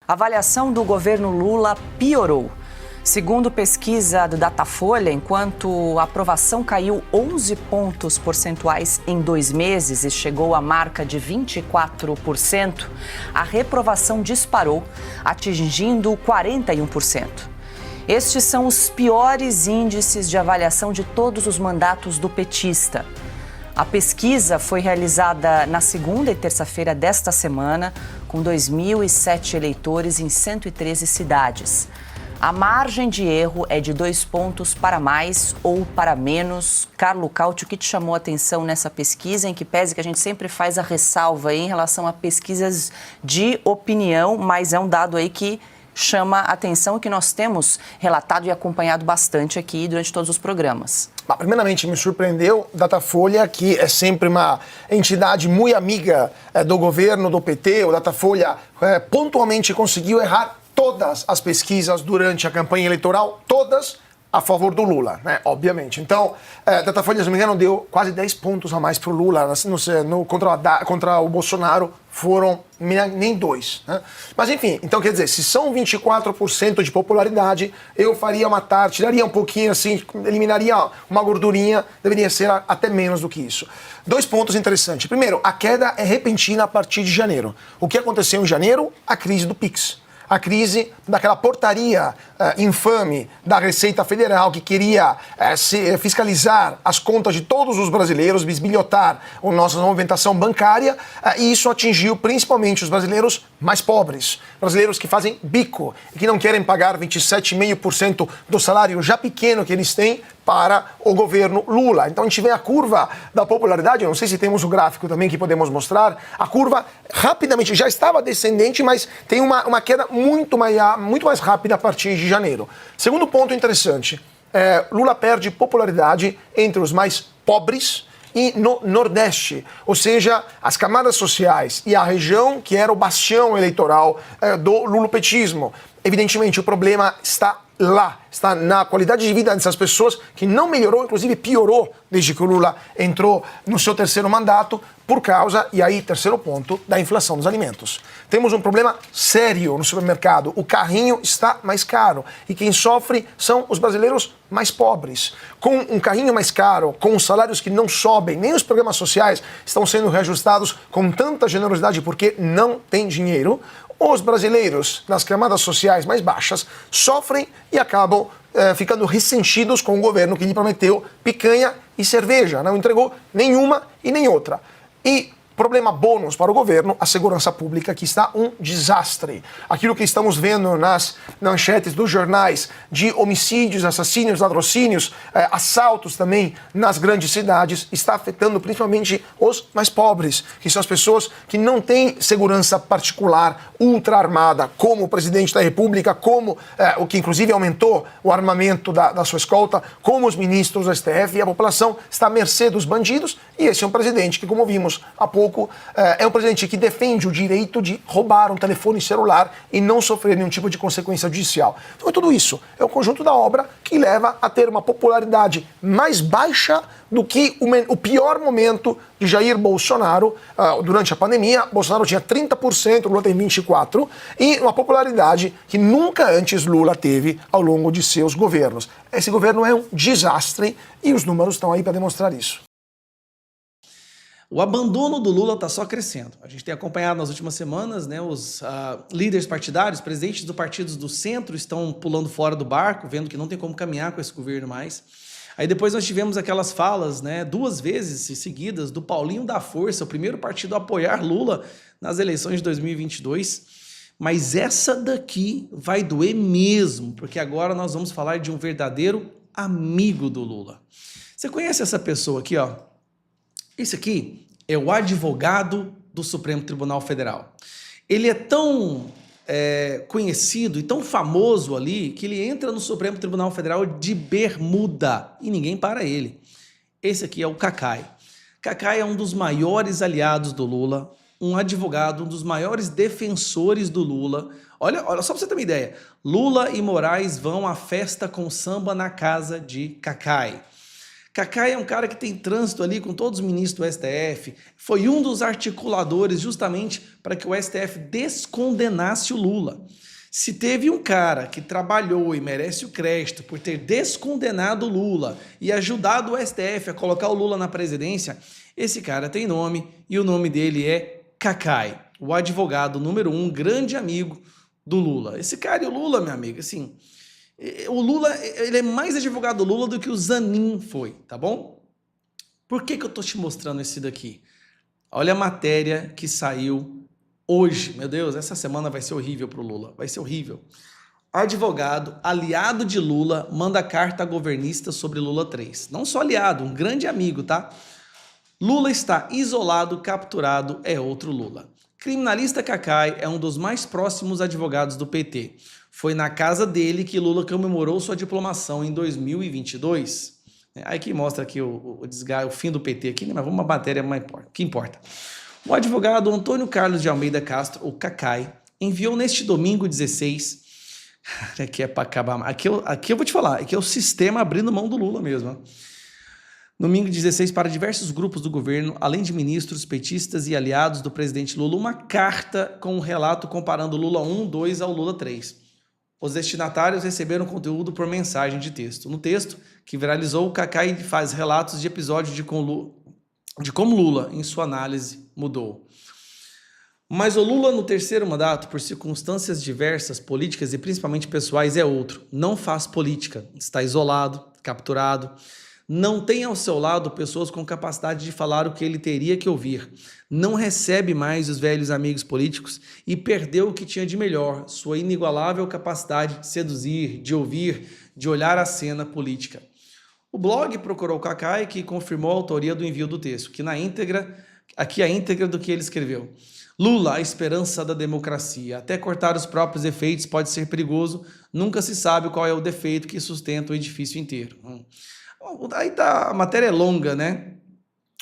A avaliação do governo Lula piorou. Segundo pesquisa do Datafolha, enquanto a aprovação caiu 11 pontos percentuais em 2 meses e chegou à marca de 24%, a reprovação disparou, atingindo 41%. Estes são os piores índices de avaliação de todos os mandatos do petista. A pesquisa foi realizada na segunda e terça-feira desta semana, com 2.007 eleitores em 113 cidades. A margem de erro é de 2 pontos para mais ou para menos. Carlo Cauti, o que te chamou a atenção nessa pesquisa, em que pese que a gente sempre faz a ressalva aí em relação a pesquisas de opinião, mas é um dado aí que chama a atenção e que nós temos relatado e acompanhado bastante aqui durante todos os programas. Primeiramente, me surpreendeu Datafolha, que é sempre uma entidade muito amiga do governo, do PT. O Datafolha pontualmente conseguiu errar todas as pesquisas durante a campanha eleitoral, todas a favor do Lula, né? Obviamente. Então, Datafolha, se não me engano, deu quase 10 pontos a mais para o Lula. Contra o Bolsonaro foram nem 2. Né? Mas, enfim, então quer dizer, se são 24% de popularidade, eu faria tiraria um pouquinho assim, eliminaria uma gordurinha, deveria ser até menos do que isso. 2 pontos interessantes. Primeiro, a queda é repentina a partir de janeiro. O que aconteceu em janeiro? A crise do Pix. A crise daquela portaria infame da Receita Federal que queria fiscalizar as contas de todos os brasileiros, bisbilhotar a nossa movimentação bancária, e isso atingiu principalmente os brasileiros mais pobres, brasileiros que fazem bico e que não querem pagar 27,5% do salário já pequeno que eles têm para o governo Lula. Então a gente vê a curva da popularidade, eu não sei se temos o gráfico também que podemos mostrar, a curva rapidamente já estava descendente, mas tem uma queda muito mais rápida a partir de janeiro. Segundo ponto interessante, Lula perde popularidade entre os mais pobres e no Nordeste, ou seja, as camadas sociais e a região que era o bastião eleitoral do lulopetismo. Evidentemente, o problema está lá, está na qualidade de vida dessas pessoas, que não melhorou, inclusive piorou desde que o Lula entrou no seu terceiro mandato, por causa, e aí terceiro ponto, da inflação dos alimentos. Temos um problema sério no supermercado, o carrinho está mais caro e quem sofre são os brasileiros mais pobres. Com um carrinho mais caro, com os salários que não sobem, nem os programas sociais estão sendo reajustados com tanta generosidade porque não tem dinheiro, os brasileiros nas camadas sociais mais baixas sofrem e acabam ficando ressentidos com o governo que lhe prometeu picanha e cerveja, não entregou nenhuma e nem outra. E problema bônus para o governo, a segurança pública, que está um desastre. Aquilo que estamos vendo nas manchetes dos jornais de homicídios, assassínios, latrocínios, assaltos também nas grandes cidades, está afetando principalmente os mais pobres, que são as pessoas que não têm segurança particular, ultra armada, como o presidente da República, como o que inclusive aumentou o armamento da sua escolta, como os ministros do STF, e a população está à mercê dos bandidos, e esse é um presidente que, como vimos há pouco, é um presidente que defende o direito de roubar um telefone celular e não sofrer nenhum tipo de consequência judicial. Então, tudo isso é o conjunto da obra que leva a ter uma popularidade mais baixa do que o pior momento de Jair Bolsonaro durante a pandemia. Bolsonaro tinha 30%, Lula tem 24%, e uma popularidade que nunca antes Lula teve ao longo de seus governos. Esse governo é um desastre e os números estão aí para demonstrar isso. O abandono do Lula está só crescendo. A gente tem acompanhado nas últimas semanas, né, os líderes partidários, presidentes dos partidos do centro estão pulando fora do barco, vendo que não tem como caminhar com esse governo mais. Aí depois nós tivemos aquelas falas, né, 2 vezes seguidas, do Paulinho da Força, o primeiro partido a apoiar Lula nas eleições de 2022. Mas essa daqui vai doer mesmo, porque agora nós vamos falar de um verdadeiro amigo do Lula. Você conhece essa pessoa aqui, ó? Esse aqui é o advogado do Supremo Tribunal Federal. Ele é tão conhecido e tão famoso ali que ele entra no Supremo Tribunal Federal de bermuda e ninguém para ele. Esse aqui é o Cacai. Cacai é um dos maiores aliados do Lula, um advogado, um dos maiores defensores do Lula. Olha só para você ter uma ideia. Lula e Moraes vão à festa com samba na casa de Cacai. Cacai é um cara que tem trânsito ali com todos os ministros do STF, foi um dos articuladores justamente para que o STF descondenasse o Lula. Se teve um cara que trabalhou e merece o crédito por ter descondenado o Lula e ajudado o STF a colocar o Lula na presidência, esse cara tem nome e o nome dele é Cacai, o advogado número 1, grande amigo do Lula. Esse cara e o Lula, meu amigo, assim, o Lula, ele é mais advogado do Lula do que o Zanin foi, tá bom? Por que eu tô te mostrando esse daqui? Olha a matéria que saiu hoje. Meu Deus, essa semana vai ser horrível pro Lula, vai ser horrível. Advogado, aliado de Lula, manda carta a governista sobre Lula 3. Não só aliado, um grande amigo, tá? Lula está isolado, capturado, é outro Lula. Criminalista Cacai é um dos mais próximos advogados do PT. Foi na casa dele que Lula comemorou sua diplomação em 2022. Aí que mostra aqui o fim do PT aqui, né? Mas vamos uma matéria mais que importa. O advogado Antônio Carlos de Almeida Castro, o Cacai, enviou neste domingo 16... Aqui é para acabar. Aqui eu vou te falar, aqui é o sistema abrindo mão do Lula mesmo. Né? Domingo 16, para diversos grupos do governo, além de ministros, petistas e aliados do presidente Lula, uma carta com um relato comparando Lula 1, 2 ao Lula 3. Os destinatários receberam conteúdo por mensagem de texto. No texto, que viralizou, o Cacai faz relatos de episódios de como Lula, em sua análise, mudou. Mas o Lula no terceiro mandato, por circunstâncias diversas, políticas e principalmente pessoais, é outro. Não faz política, está isolado, capturado. Não tem ao seu lado pessoas com capacidade de falar o que ele teria que ouvir. Não recebe mais os velhos amigos políticos e perdeu o que tinha de melhor, sua inigualável capacidade de seduzir, de ouvir, de olhar a cena política. O blog procurou Cacai, que confirmou a autoria do envio do texto, aqui a íntegra do que ele escreveu. Lula, a esperança da democracia. Até cortar os próprios efeitos pode ser perigoso, nunca se sabe qual é o defeito que sustenta o edifício inteiro. Aí tá, a matéria é longa, né?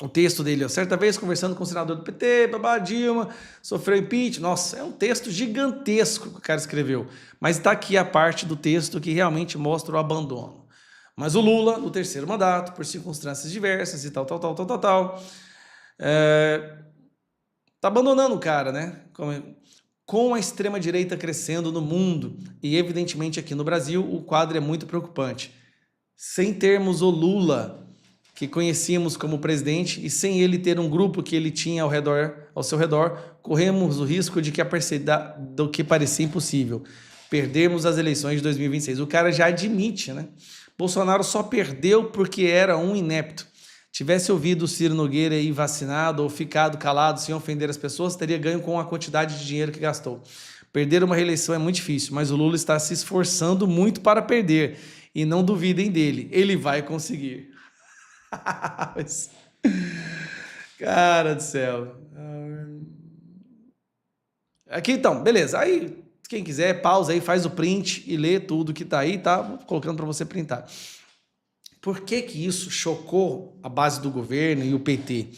O texto dele, ó, certa vez conversando com o senador do PT, babá, Dilma, sofreu impeachment. Nossa, é um texto gigantesco que o cara escreveu. Mas tá aqui a parte do texto que realmente mostra o abandono. Mas o Lula, no terceiro mandato, por circunstâncias diversas e tal, tá abandonando o cara, né? Com a extrema-direita crescendo no mundo e, evidentemente, aqui no Brasil, o quadro é muito preocupante. Sem termos o Lula, que conhecíamos como presidente, e sem ele ter um grupo que ele tinha ao seu redor, corremos o risco de do que parecia impossível, perdermos as eleições de 2026. O cara já admite, né? Bolsonaro só perdeu porque era um inepto. Tivesse ouvido o Ciro Nogueira e vacinado ou ficado calado sem ofender as pessoas, teria ganho com a quantidade de dinheiro que gastou. Perder uma reeleição é muito difícil, mas o Lula está se esforçando muito para perder. E não duvidem dele, ele vai conseguir. Cara do céu. Aqui então, beleza. Aí, quem quiser, pausa aí, faz o print e lê tudo que tá aí, tá? Vou colocando para você printar. Por que isso chocou a base do governo e o PT?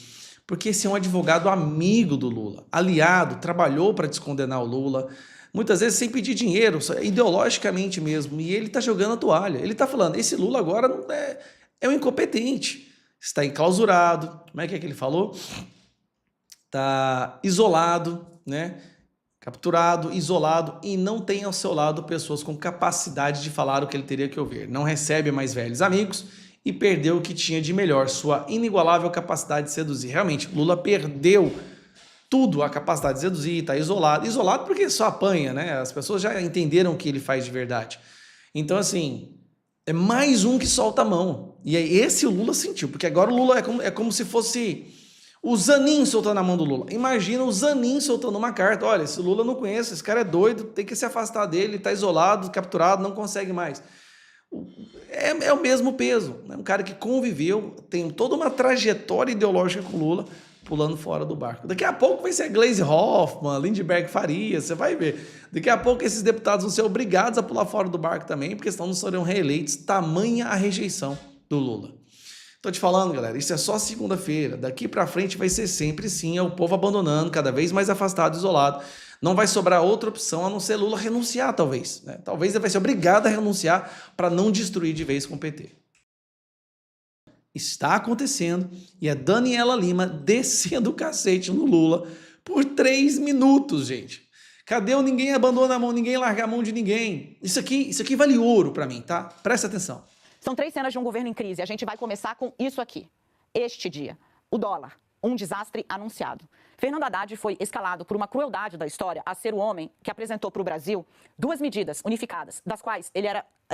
Porque esse é um advogado amigo do Lula, aliado, trabalhou para descondenar o Lula, muitas vezes sem pedir dinheiro, ideologicamente mesmo, e ele está jogando a toalha. Ele está falando, esse Lula agora não é um incompetente, está enclausurado, como é que ele falou? Está isolado, né? Capturado, isolado e não tem ao seu lado pessoas com capacidade de falar o que ele teria que ouvir. Não recebe mais velhos amigos e perdeu o que tinha de melhor, sua inigualável capacidade de seduzir. Realmente, Lula perdeu tudo, a capacidade de seduzir, está isolado. Isolado porque só apanha, né? As pessoas já entenderam o que ele faz de verdade. Então, assim, é mais um que solta a mão. E aí, esse o Lula sentiu, porque agora o Lula é como se fosse o Zanin soltando a mão do Lula. Imagina o Zanin soltando uma carta. Olha, esse Lula eu não conheço, esse cara é doido, tem que se afastar dele, está isolado, capturado, não consegue mais. É o mesmo peso. É um cara que conviveu, tem toda uma trajetória ideológica com o Lula, pulando fora do barco. Daqui a pouco vai ser Gleisi Hoffmann, Lindbergh Farias, você vai ver. Daqui a pouco esses deputados vão ser obrigados a pular fora do barco também, porque senão não serão reeleitos, tamanha a rejeição do Lula. Tô te falando, galera, isso é só segunda-feira. Daqui pra frente vai ser sempre sim, é o povo abandonando, cada vez mais afastado, isolado. Não vai sobrar outra opção a não ser Lula renunciar, talvez. Né? Talvez ele vai ser obrigado a renunciar para não destruir de vez com o PT. está acontecendo e a Daniela Lima descendo o cacete no Lula por 3 minutos, gente. Cadê o ninguém abandona a mão, ninguém larga a mão de ninguém? Isso aqui vale ouro para mim, tá? Presta atenção. São 3 cenas de um governo em crise. A gente vai começar com isso aqui. Este dia, o dólar, um desastre anunciado. Fernando Haddad foi escalado por uma crueldade da história a ser o homem que apresentou para o Brasil 2 medidas unificadas,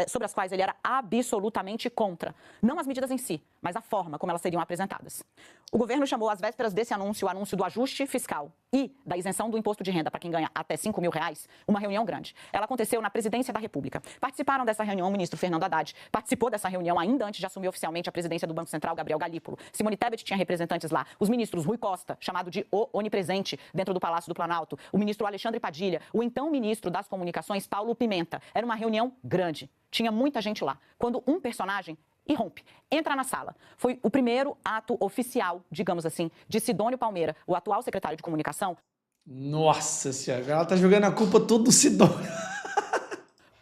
sobre as quais ele era absolutamente contra. Não as medidas em si, mas a forma como elas seriam apresentadas. O governo chamou às vésperas desse anúncio, o anúncio do ajuste fiscal e da isenção do imposto de renda para quem ganha até R$5 mil, uma reunião grande. Ela aconteceu na Presidência da República. Participaram dessa reunião o ministro Fernando Haddad, participou dessa reunião ainda antes de assumir oficialmente a presidência do Banco Central, Gabriel Galípolo. Simone Tebet tinha representantes lá. Os ministros Rui Costa, chamado de o onipresente dentro do Palácio do Planalto, o ministro Alexandre Padilha, o então ministro das Comunicações, Paulo Pimenta. Era uma reunião grande. Tinha muita gente lá. Quando um personagem irrompe, entra na sala. Foi o primeiro ato oficial, digamos assim, de Sidônio Palmeira, o atual secretário de Comunicação. Nossa senhora, ela tá jogando a culpa toda do Sidônio.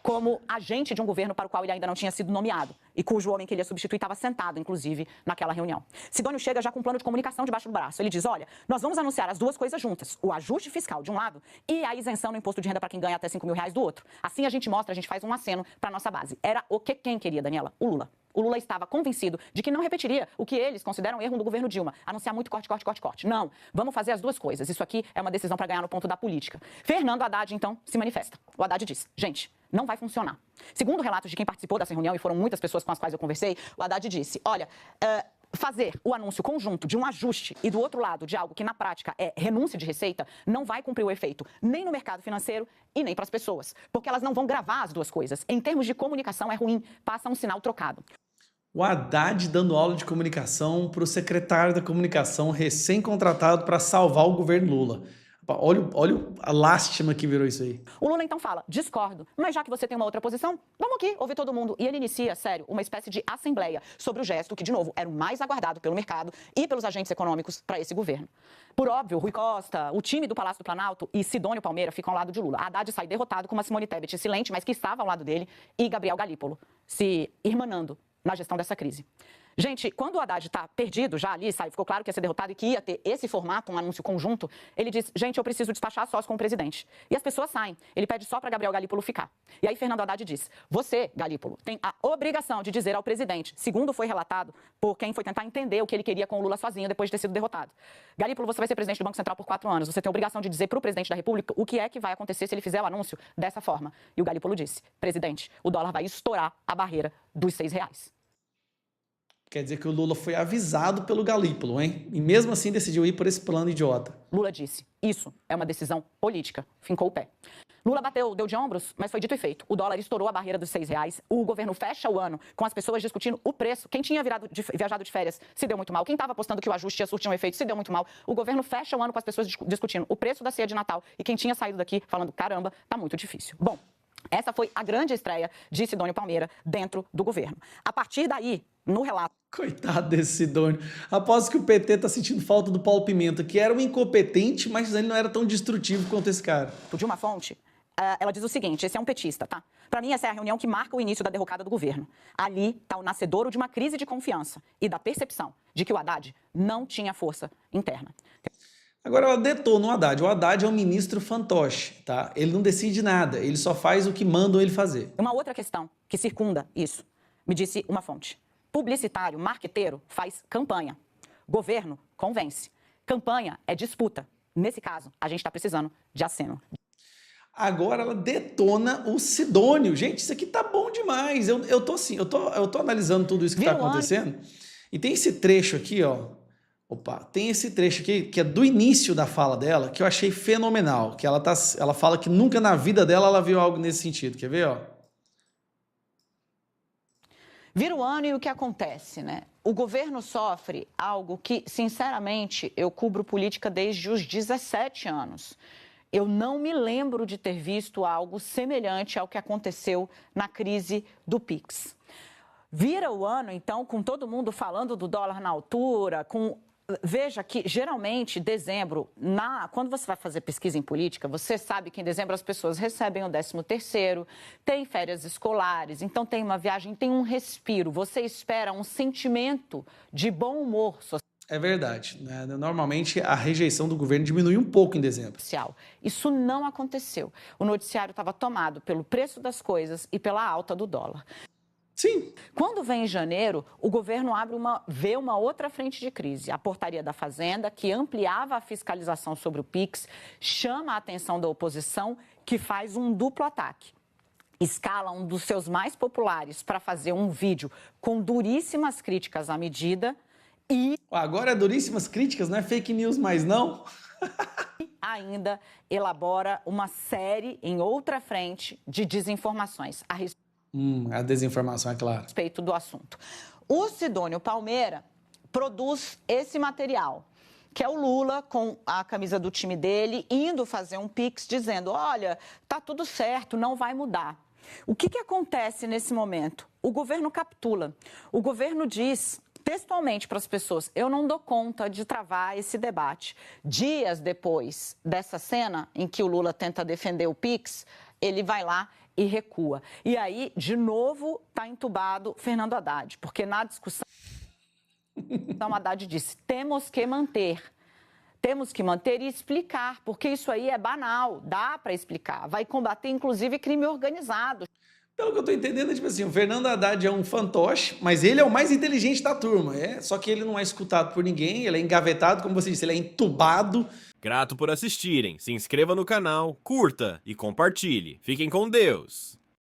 Como agente de um governo para o qual ele ainda não tinha sido nomeado e cujo homem que ele ia substituir estava sentado, inclusive, naquela reunião. Sidônio chega já com um plano de comunicação debaixo do braço. Ele diz, olha, nós vamos anunciar as 2 coisas juntas, o ajuste fiscal de um lado e a isenção no imposto de renda para quem ganha até R$5 mil do outro. Assim a gente mostra, a gente faz um aceno para a nossa base. Era o que quem queria, Daniela? O Lula. O Lula estava convencido de que não repetiria o que eles consideram erro do governo Dilma, anunciar muito corte, corte, corte, corte. Não, vamos fazer as 2 coisas. Isso aqui é uma decisão para ganhar no ponto da política. Fernando Haddad, então, se manifesta. O Haddad diz, gente, não vai funcionar. Segundo relatos de quem participou dessa reunião, e foram muitas pessoas com as quais eu conversei, o Haddad disse, olha, fazer o anúncio conjunto de um ajuste e do outro lado de algo que na prática é renúncia de receita não vai cumprir o efeito nem no mercado financeiro e nem para as pessoas, porque elas não vão gravar as 2 coisas. Em termos de comunicação é ruim, passa um sinal trocado. O Haddad dando aula de comunicação para o secretário da comunicação recém-contratado para salvar o governo Lula. Olha a lástima que virou isso aí. O Lula então fala, discordo, mas já que você tem uma outra posição, vamos aqui ouvir todo mundo. E ele inicia, sério, uma espécie de assembleia sobre o gesto que, de novo, era o mais aguardado pelo mercado e pelos agentes econômicos para esse governo. Por óbvio, Rui Costa, o time do Palácio do Planalto e Sidônio Palmeira ficam ao lado de Lula. Haddad sai derrotado com uma Simone Tebet excelente, mas que estava ao lado dele, e Gabriel Galípolo se irmanando na gestão dessa crise. Gente, quando o Haddad está perdido já ali, ficou claro que ia ser derrotado e que ia ter esse formato, um anúncio conjunto, ele diz, gente, eu preciso despachar sós com o presidente. E as pessoas saem. Ele pede só para Gabriel Galípolo ficar. E aí Fernando Haddad diz, você, Galípolo, tem a obrigação de dizer ao presidente, segundo foi relatado por quem foi tentar entender o que ele queria com o Lula sozinho depois de ter sido derrotado. Galípolo, você vai ser presidente do Banco Central por 4 anos. Você tem a obrigação de dizer para o presidente da República o que é que vai acontecer se ele fizer o anúncio dessa forma. E o Galípolo disse, presidente, o dólar vai estourar a barreira dos R$6. Quer dizer que o Lula foi avisado pelo Galípolo, hein? E mesmo assim decidiu ir por esse plano idiota. Lula disse, isso é uma decisão política. Fincou o pé. Lula deu de ombros, mas foi dito e feito. O dólar estourou a barreira dos R$6. O governo fecha o ano com as pessoas discutindo o preço. Quem tinha viajado de férias se deu muito mal. Quem estava apostando que o ajuste ia surtir um efeito se deu muito mal. O governo fecha o ano com as pessoas discutindo o preço da ceia de Natal. E quem tinha saído daqui falando, caramba, tá muito difícil. Bom, essa foi a grande estreia de Sidônio Palmeira dentro do governo. A partir daí, no relato... Coitado desse Sidônio. Aposto que o PT tá sentindo falta do Paulo Pimenta, que era um incompetente, mas ele não era tão destrutivo quanto esse cara. De uma fonte, ela diz o seguinte, esse é um petista, tá? Para mim, essa é a reunião que marca o início da derrocada do governo. Ali está o nascedouro de uma crise de confiança e da percepção de que o Haddad não tinha força interna. Agora ela detona o Haddad. O Haddad é um ministro fantoche, tá? Ele não decide nada, ele só faz o que mandam ele fazer. Uma outra questão que circunda isso, me disse uma fonte. Publicitário, marqueteiro, faz campanha. Governo convence. Campanha é disputa. Nesse caso, a gente está precisando de aceno. Agora ela detona o Sidônio. Gente, isso aqui tá bom demais. Eu tô analisando tudo isso que tá acontecendo. E tem esse trecho aqui, ó. Tem esse trecho aqui que é do início da fala dela, que eu achei fenomenal. Que ela fala que nunca na vida dela ela viu algo nesse sentido. Quer ver, ó? Vira o ano e o que acontece, né? O governo sofre algo que, sinceramente, eu cubro política desde os 17 anos. Eu não me lembro de ter visto algo semelhante ao que aconteceu na crise do Pix. Vira o ano, então, com todo mundo falando do dólar na altura, com Veja que, geralmente, dezembro, quando você vai fazer pesquisa em política, você sabe que em dezembro as pessoas recebem o 13º, tem férias escolares, então tem uma viagem, tem um respiro. Você espera um sentimento de bom humor social. É verdade, né? Normalmente a rejeição do governo diminui um pouco em dezembro. Isso não aconteceu. O noticiário estava tomado pelo preço das coisas e pela alta do dólar. Sim. Quando vem em janeiro, o governo vê uma outra frente de crise. A portaria da Fazenda, que ampliava a fiscalização sobre o PIX, chama a atenção da oposição, que faz um duplo ataque. Escala um dos seus mais populares para fazer um vídeo com duríssimas críticas à medida e... Agora é duríssimas críticas, não é fake news mais não? ainda elabora uma série em outra frente de desinformações A desinformação, é claro. respeito do assunto. O Sidônio Palmeira produz esse material, que é o Lula com a camisa do time dele, indo fazer um pix dizendo, olha, tá tudo certo, não vai mudar. O que acontece nesse momento? O governo capitula. O governo diz textualmente para as pessoas, eu não dou conta de travar esse debate. Dias depois dessa cena em que o Lula tenta defender o pix, ele vai lá e recua. E aí, de novo, está entubado Fernando Haddad, porque na discussão, Haddad disse, temos que manter e explicar, porque isso aí é banal, dá para explicar, vai combater, inclusive, crime organizado. Pelo que eu tô entendendo, é tipo assim, o Fernando Haddad é um fantoche, mas ele é o mais inteligente da turma, só que ele não é escutado por ninguém, ele é engavetado, como você disse, ele é entubado. Grato por assistirem, se inscreva no canal, curta e compartilhe. Fiquem com Deus!